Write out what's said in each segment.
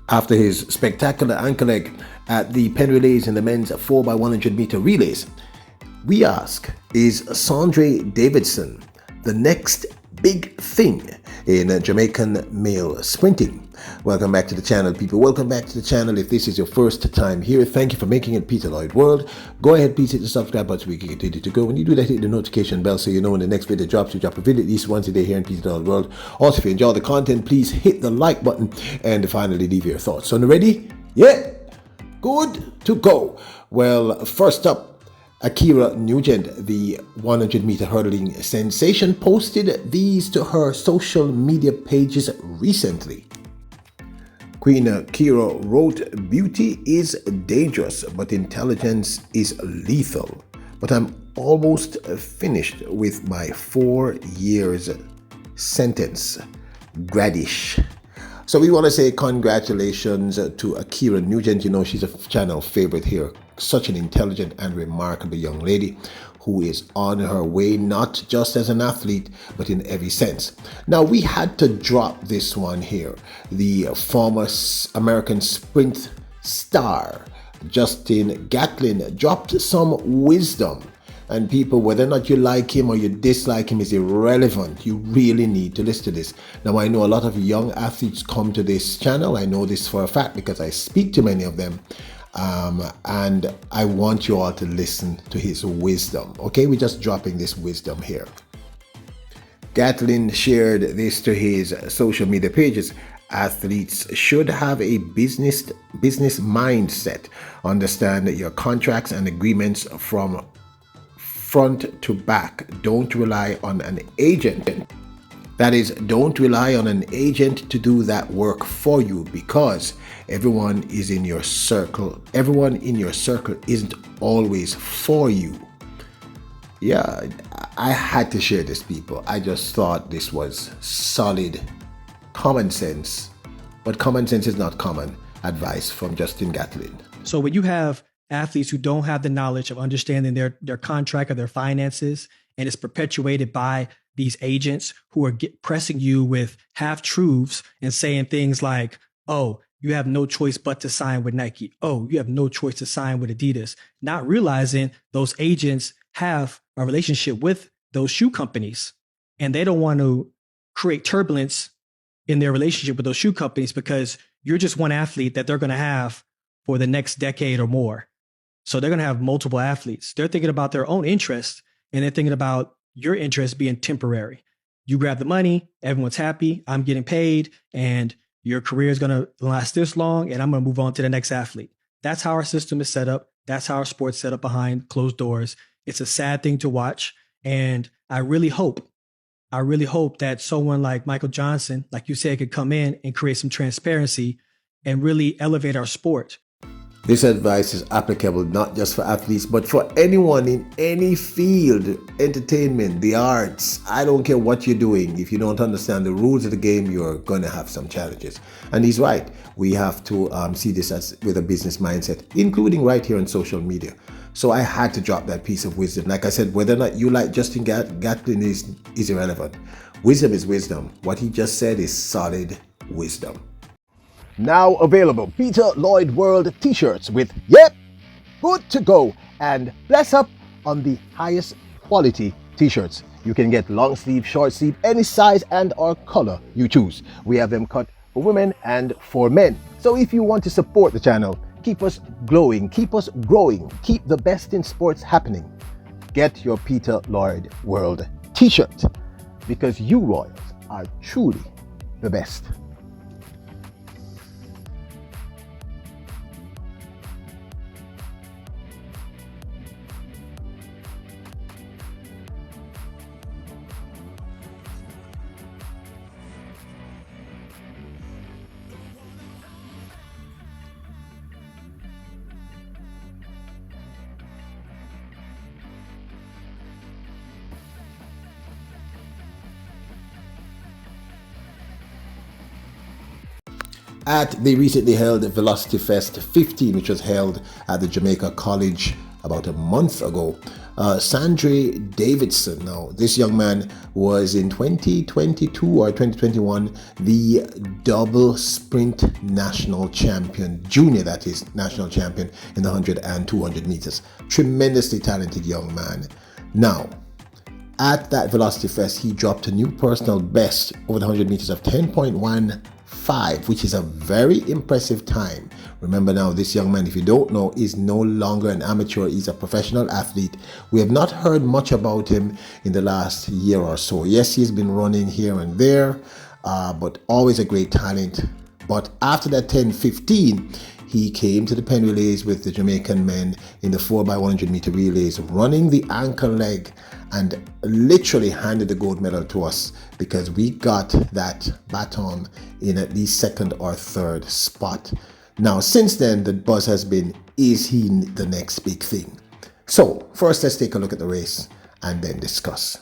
After his spectacular ankle leg at the Penn Relays in the men's 4x100 meter relays, we ask, is Sandrey Davidson the next big thing in Jamaican male sprinting? Welcome back to the channel, people. Welcome back to the channel. If this is your first time here, thank you for making it Peter Lloyd World. Go ahead, please hit the subscribe button so we can continue to go. When you do that, hit the notification bell so you know when the next video drops. We drop a video at least once a day here in Peter Lloyd World. Also, if you enjoy the content, please hit the like button and finally leave your thoughts. So, ready? Yeah, good to go. Well, first up, Akira Nugent, the 100-meter hurdling sensation, posted these to her social media pages recently. Queen Akira wrote, "Beauty is dangerous, but intelligence is lethal. But I'm almost finished with my 4 years sentence. Gradish." So we want to say congratulations to Akira Nugent. You know, she's a channel favorite here. Such an intelligent and remarkable young lady who is on her way, not just as an athlete, but in every sense. Now, we had to drop this one here. The former American sprint star, Justin Gatlin, dropped some wisdom. And people, whether or not you like him or you dislike him is irrelevant. You really need to listen to this. Now, I know a lot of young athletes come to this channel. I know this for a fact because I speak to many of them. And I want you all to listen to his wisdom. Okay, we're just dropping this wisdom here. Gatlin shared this to his social media pages. Athletes should have a business mindset. Understand your contracts and agreements from front to back. Don't rely on an agent. That is, don't rely on an agent to do that work for you, because everyone in your circle isn't always for you. Yeah, I had to share this, people. I just thought this was solid common sense, but common sense is not common advice from Justin Gatlin. So when you have athletes who don't have the knowledge of understanding their contract or their finances, and it's perpetuated by these agents who are pressing you with half truths and saying things like, "Oh, you have no choice but to sign with Nike. Oh, you have no choice to sign with Adidas," not realizing those agents have a relationship with those shoe companies, and they don't want to create turbulence in their relationship with those shoe companies because you're just one athlete that they're going to have for the next decade or more. So they're going to have multiple athletes. They're thinking about their own interest, and they're thinking about your interest being temporary. You grab the money, everyone's happy, I'm getting paid, and your career is going to last this long, and I'm going to move on to the next athlete. That's how our system is set up. That's how our sport's set up behind closed doors. It's a sad thing to watch. And I really hope that someone like Michael Johnson, like you said, could come in and create some transparency and really elevate our sport. This advice is applicable not just for athletes, but for anyone in any field, entertainment, the arts. I don't care what you're doing. If you don't understand the rules of the game, you're going to have some challenges. And he's right. We have to see this as with a business mindset, including right here on social media. So I had to drop that piece of wisdom. Like I said, whether or not you like Justin Gatlin is irrelevant. Wisdom is wisdom. What he just said is solid wisdom. Now available, Peter Lloyd World t-shirts with "Yep, good to go" and "Bless up" on the highest quality t-shirts. You can get long sleeve, short sleeve, any size and or color you choose. We have them cut for women and for men. So if you want to support the channel, keep us glowing, keep us growing, keep the best in sports happening, get your Peter Lloyd World t-shirt, because you Royals are truly the best. At the recently held Velocity Fest 15, which was held at the Jamaica College about a month ago. Sandrey Davidson. Now, this young man was in 2022 or 2021 the double sprint national champion, junior that is, national champion in the 100 and 200 meters. Tremendously talented young man. Now, at that Velocity Fest, he dropped a new personal best over the 100 meters of 10.15, which is a very impressive time. Remember now, this young man, if you don't know, is no longer an amateur. He's a professional athlete. We have not heard much about him in the last year or so. Yes, he's been running here and there, but always a great talent. But after that 10.15, he came to the Penn relays with the Jamaican men in the 4x100 meter relays, running the anchor leg, and literally handed the gold medal to us because we got that baton in at least second or third spot. Now, since then, the buzz has been, is he the next big thing? So, first let's take a look at the race and then discuss.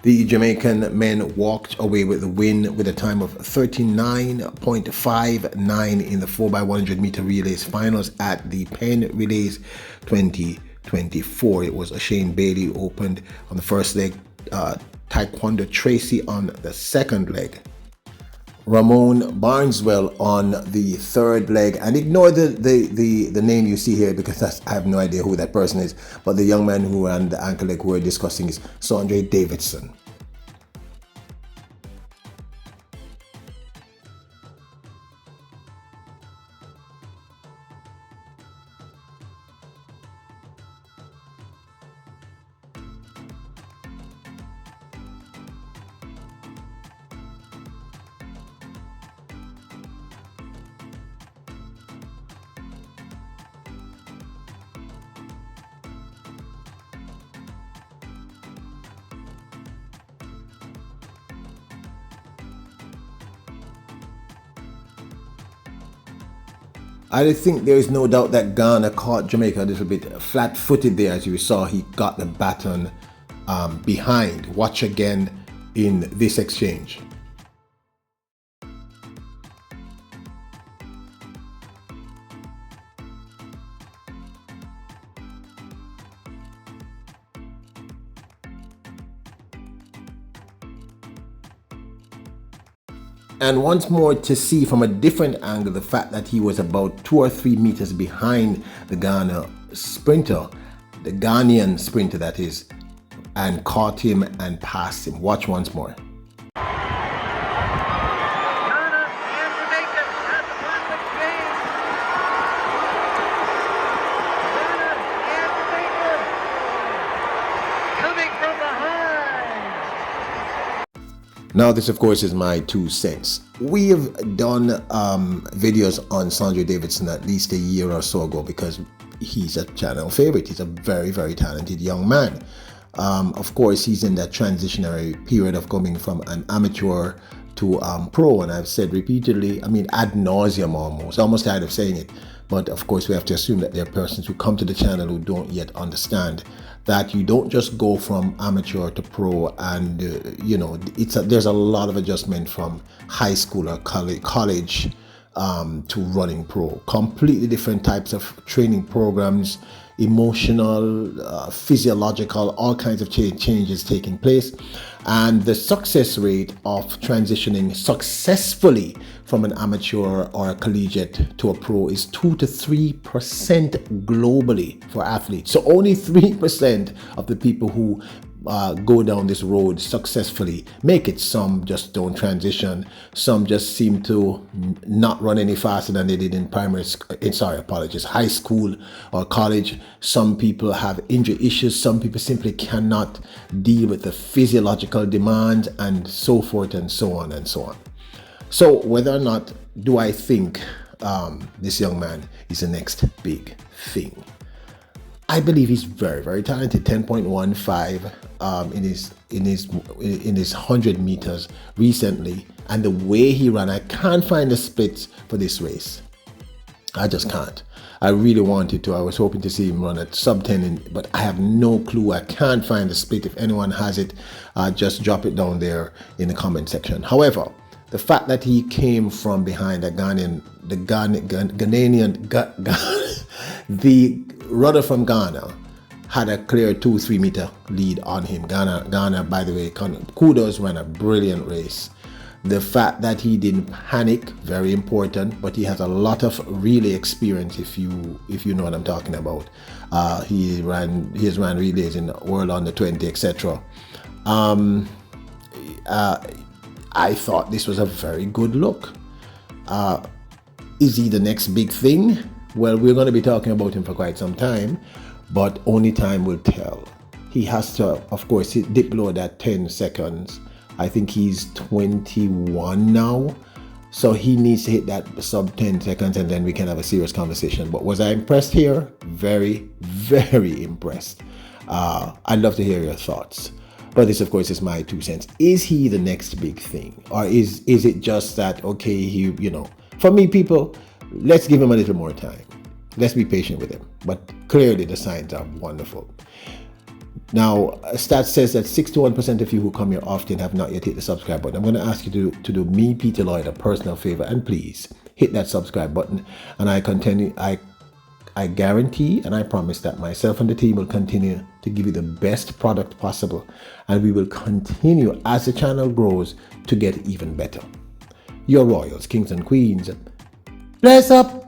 The Jamaican men walked away with the win with a time of 39.59 in the 4x100 meter relays finals at the Penn Relays 2024. It was Shane Bailey opened on the first leg, Taekwondo Tracy on the second leg, Ramon Barneswell on the third leg, and ignore the name you see here because I have no idea who that person is, but the young man who ran the anchor leg we're discussing is Sandrey Davidson. I think there is no doubt that Ghana caught Jamaica a little bit flat-footed there. As you saw, he got the baton behind. Watch again in this exchange. And once more to see from a different angle the fact that he was about 2 or 3 meters behind the Ghana sprinter, the Ghanaian sprinter that is, and caught him and passed him. Watch once more. Now, this, of course, is my 2 cents. We have done videos on Sandrey Davidson at least a year or so ago because he's a channel favorite. He's a very, very talented young man. Of course, he's in that transitionary period of coming from an amateur to pro, and I've said repeatedly, ad nauseum almost tired of saying it. But of course, we have to assume that there are persons who come to the channel who don't yet understand that you don't just go from amateur to pro, and there's a lot of adjustment from high school or college to running pro. Completely different types of training programs, emotional, physiological, all kinds of changes taking place. And the success rate of transitioning successfully from an amateur or a collegiate to a pro is 2 to 3% globally for athletes. So only 3% of the people who go down this road successfully make it. Some just don't transition. Some just seem to not run any faster than they did in high school or college. Some people have injury issues. Some people simply cannot deal with the physiological demand, and so forth and so on and so on. So whether or not do I think this young man is the next big thing? I believe he's very, very talented. 10.15 in his 100 meters recently, and the way he ran, I can't find the splits for this race. I just can't. I really wanted to. I was hoping to see him run at sub 10, but I have no clue. I can't find the split. If anyone has it, just drop it down there in the comment section. However, the fact that he came from behind the Rudder from Ghana had a clear 2-3 meter lead on him. Ghana, by the way, kudos, ran a brilliant race. The fact that he didn't panic, very important, but he has a lot of relay experience, if you know what I'm talking about. He has ran relays in the World Under 20, etc. I thought this was a very good look. Is he the next big thing? Well, we're going to be talking about him for quite some time, but only time will tell. He has to, of course, dip below that 10 seconds. I think he's 21 now, so he needs to hit that sub 10 seconds, and then we can have a serious conversation. But was I impressed here? Very, very impressed. I'd love to hear your thoughts. But this, of course, is my 2 cents. Is he the next big thing? Or is it just that, okay, for me, people, let's give him a little more time. Let's be patient with him. But clearly the signs are wonderful. Now, a stat says that 61% of you who come here often have not yet hit the subscribe button. I'm going to ask you to do me, Peter Lloyd, a personal favor, and please hit that subscribe button. And I guarantee and I promise that myself and the team will continue to give you the best product possible. And we will continue, as the channel grows, to get even better. Your royals, kings and queens, bless up.